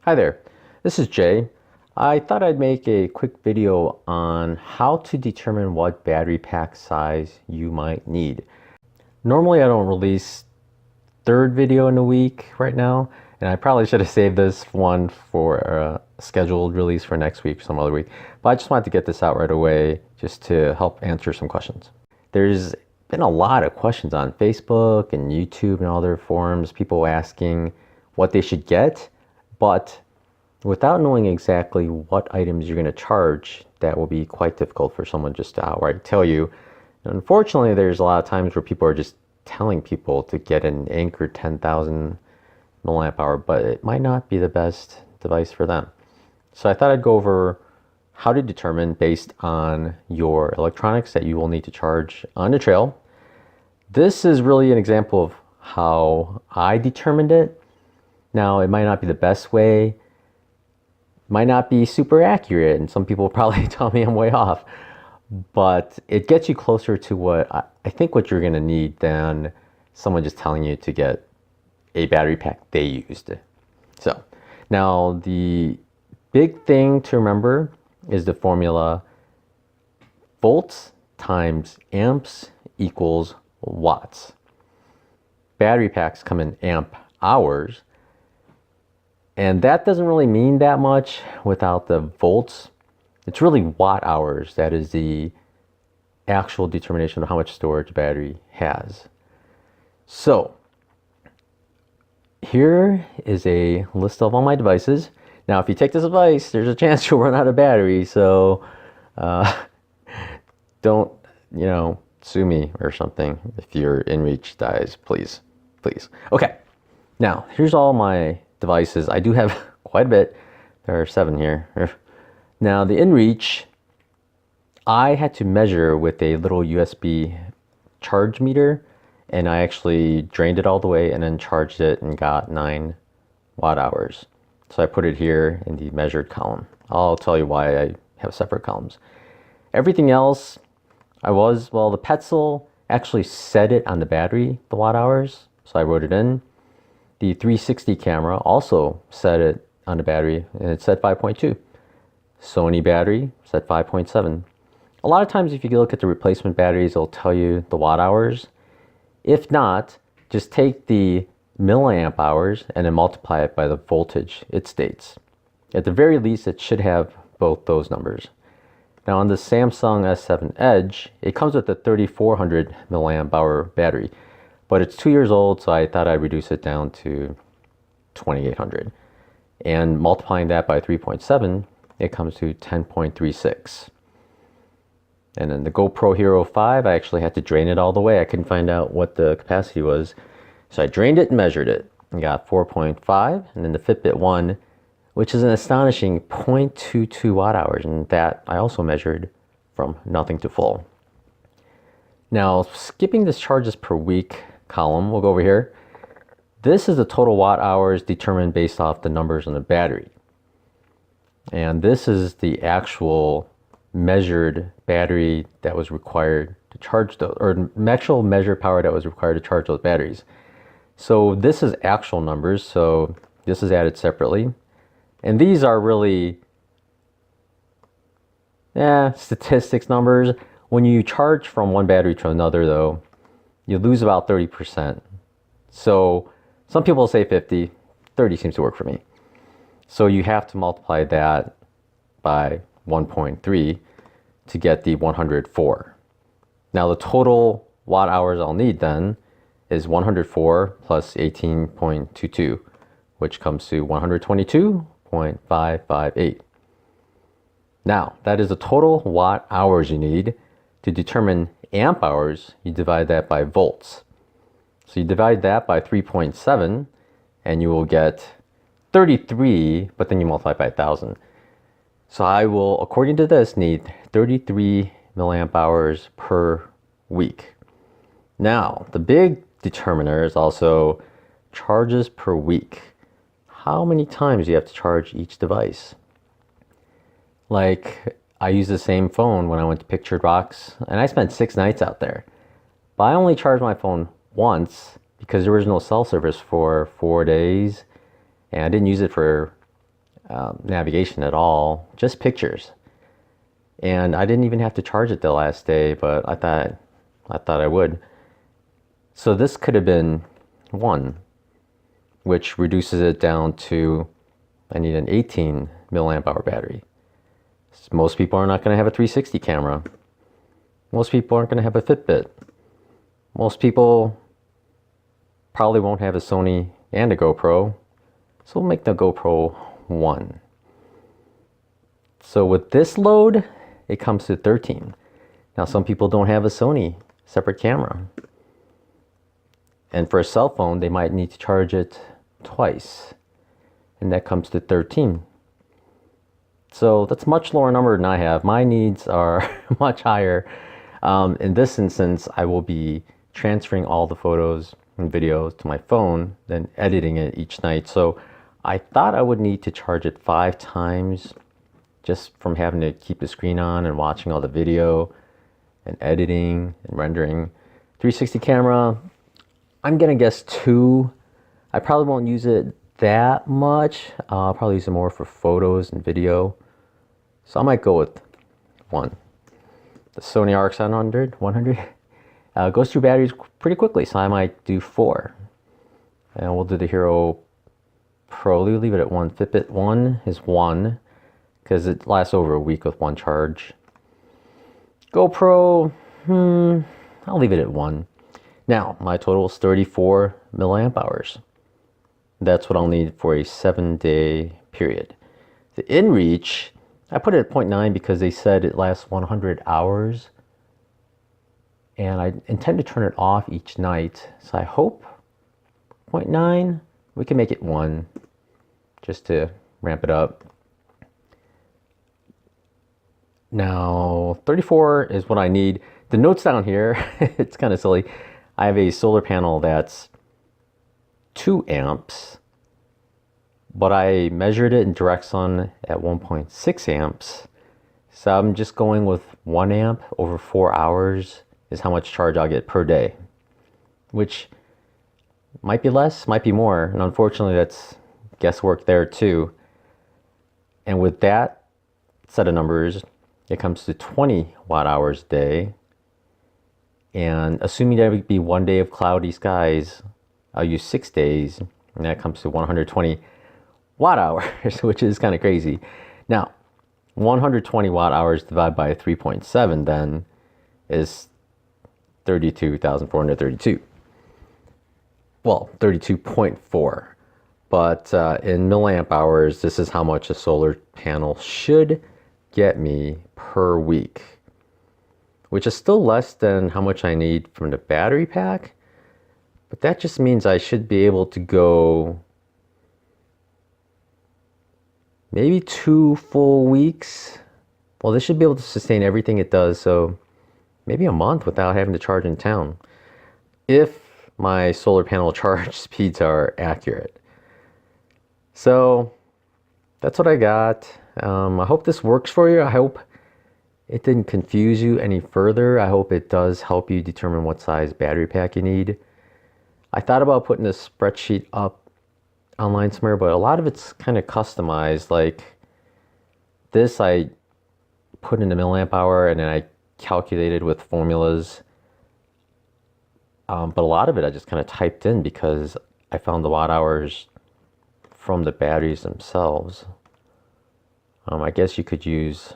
Hi there, this is Jay. I thought I'd make a quick video on how to determine what battery pack size you might need. Normally I don't release third video in a week right now, and I probably should have saved this one for a scheduled release for next week or some other week, but I just wanted to get this out right away just to help answer some questions. There's been a lot of questions on Facebook and YouTube and other forums, people asking what they should get, but without knowing exactly what items you're going to charge, that will be quite difficult for someone just to outright tell you. And unfortunately, there's a lot of times where people are just telling people to get an Anker 10,000 milliamp hour, but it might not be the best device for them. So I thought I'd go over how to determine based on your electronics that you will need to charge on the trail. This is really an example of how I determined it. Now, it might not be the best way, might not be super accurate, and some people probably tell me I'm way off, but it gets you closer to what I think what you're going to need than someone just telling you to get a battery pack they used. So now the big thing to remember is the formula volts times amps equals watts. Battery packs come in amp hours, and that doesn't really mean that much without the volts. It's really watt hours that is the actual determination of how much storage a battery has. So here is a list of all my devices. Now, if you take this advice, there's a chance you'll run out of battery. So don't, sue me or something if your inReach dies, please. Okay, now here's all my devices. I do have quite a bit. There are 7 here. Now the inReach, I had to measure with a little USB charge meter, and I actually drained it all the way and then charged it and got 9 watt hours. So I put it here in the measured column. I'll tell you why I have separate columns. Everything else, the Petzl actually set it on the battery, the watt hours, so I wrote it in. The 360 camera also set it on the battery, and it said 5.2. Sony battery said 5.7. A lot of times if you look at the replacement batteries, it'll tell you the watt hours. If not, just take the milliamp hours and then multiply it by the voltage it states. At the very least, it should have both those numbers. Now on the Samsung S7 Edge, it comes with a 3400 milliamp hour battery, but it's 2 years old, so I thought I'd reduce it down to 2800. And multiplying that by 3.7, it comes to 10.36. And then the Gopro Hero 5, I actually had to drain it all the way. I couldn't find out what the capacity was. So I drained it and measured it and got 4.5. And then the Fitbit 1, which is an astonishing 0.22 watt hours. And that I also measured from nothing to full. Now, skipping this charges per week column, we'll go over here. This is the total watt hours determined based off the numbers on the battery. And this is the actual measured battery that was required to charge those, or actual measured power that was required to charge those batteries. So this is actual numbers, so this is added separately. And these are really statistics numbers. When you charge from one battery to another though, you lose about 30%. So some people say 50, 30 seems to work for me. So you have to multiply that by 1.3 to get the 104. Now the total watt hours I'll need then is 104 plus 18.22, which comes to 122.558. Now that is the total watt hours you need. To determine amp hours, you divide that by volts. So you divide that by 3.7 and you will get 33, but then you multiply by 1,000. So I will, according to this, need 33 milliamp hours per week. Now, the big determiner is also charges per week. How many times do you have to charge each device? Like, I use the same phone when I went to Pictured Rocks, and I spent 6 nights out there. But I only charged my phone once because there was no cell service for 4 days, and I didn't use it for navigation at all, just pictures. And I didn't even have to charge it the last day, but I thought I would. So this could have been 1, which reduces it down to, I need an 18 milliamp hour battery. Most people are not going to have a 360 camera. Most people aren't going to have a Fitbit. Most people probably won't have a Sony and a GoPro. So we'll make the GoPro 1. So with this load, it comes to 13. Now some people don't have a Sony separate camera. And for a cell phone, they might need to charge it twice. And that comes to 13. So that's a much lower number than I have. My needs are much higher. In this instance, I will be transferring all the photos and videos to my phone, then editing it each night. So I thought I would need to charge it 5 times just from having to keep the screen on and watching all the video and editing and rendering. 360 camera, I'm gonna guess 2. I probably won't use it that much. I'll probably use it more for photos and video. So I might go with 1. The Sony RX700, 100, goes through batteries pretty quickly, so I might do 4. And we'll do the Hero Pro, we'll leave it at 1. Fitbit 1 is 1, because it lasts over a week with 1 charge. GoPro, I'll leave it at 1. Now, my total is 34 milliamp hours. That's what I'll need for a 7-day period. The inReach, I put it at 0.9 because they said it lasts 100 hours. And I intend to turn it off each night. So I hope 0.9, we can make it 1 just to ramp it up. Now, 34 is what I need. The notes down here, it's kind of silly. I have a solar panel that's 2 amps, but I measured it in direct sun at 1.6 amps. So I'm just going with 1 amp over 4 hours is how much charge I'll get per day, which might be less, might be more. And unfortunately, that's guesswork there too. And with that set of numbers, it comes to 20 watt hours a day. And assuming that would be 1 day of cloudy skies, I'll use 6 days, and that comes to 120 watt hours, which is kind of crazy. Now, 120 watt hours divided by 3.7 then is 32,432. Well, 32.4. But in milliamp hours, this is how much a solar panel should get me per week, which is still less than how much I need from the battery pack. But that just means I should be able to go maybe 2 full weeks. Well, this should be able to sustain everything it does, so maybe a month without having to charge in town, if my solar panel charge speeds are accurate. So that's what I got. I hope this works for you. I hope it didn't confuse you any further. I hope it does help you determine what size battery pack you need. I thought about putting this spreadsheet up online somewhere, but a lot of it's kind of customized. Like this, I put in a milliamp hour and then I calculated with formulas. But a lot of it I just kind of typed in because I found the watt hours from the batteries themselves. I guess you could use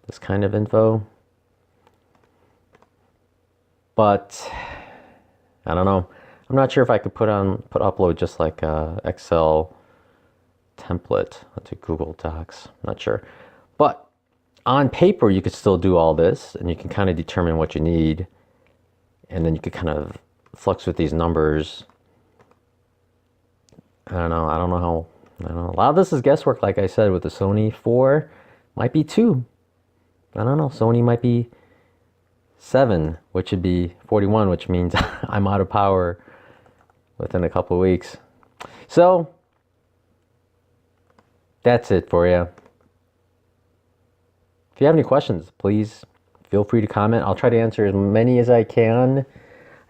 this kind of info, but I don't know. I'm not sure if I could put upload just like a Excel template to Google Docs. I'm not sure, but on paper you could still do all this, and you can kind of determine what you need, and then you could kind of flux with these numbers. I don't know how. I don't know. A lot of this is guesswork, like I said, with the Sony 4. Might be 2. I don't know. Sony might be 7, which would be 41, which means I'm out of power within a couple of weeks. So that's it for you. If you have any questions, please feel free to comment. I'll try to answer as many as I can.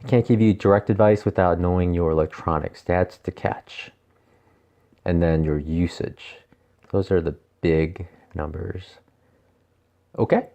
I can't give you direct advice without knowing your electronics. That's the catch. And then your usage. Those are the big numbers. Okay.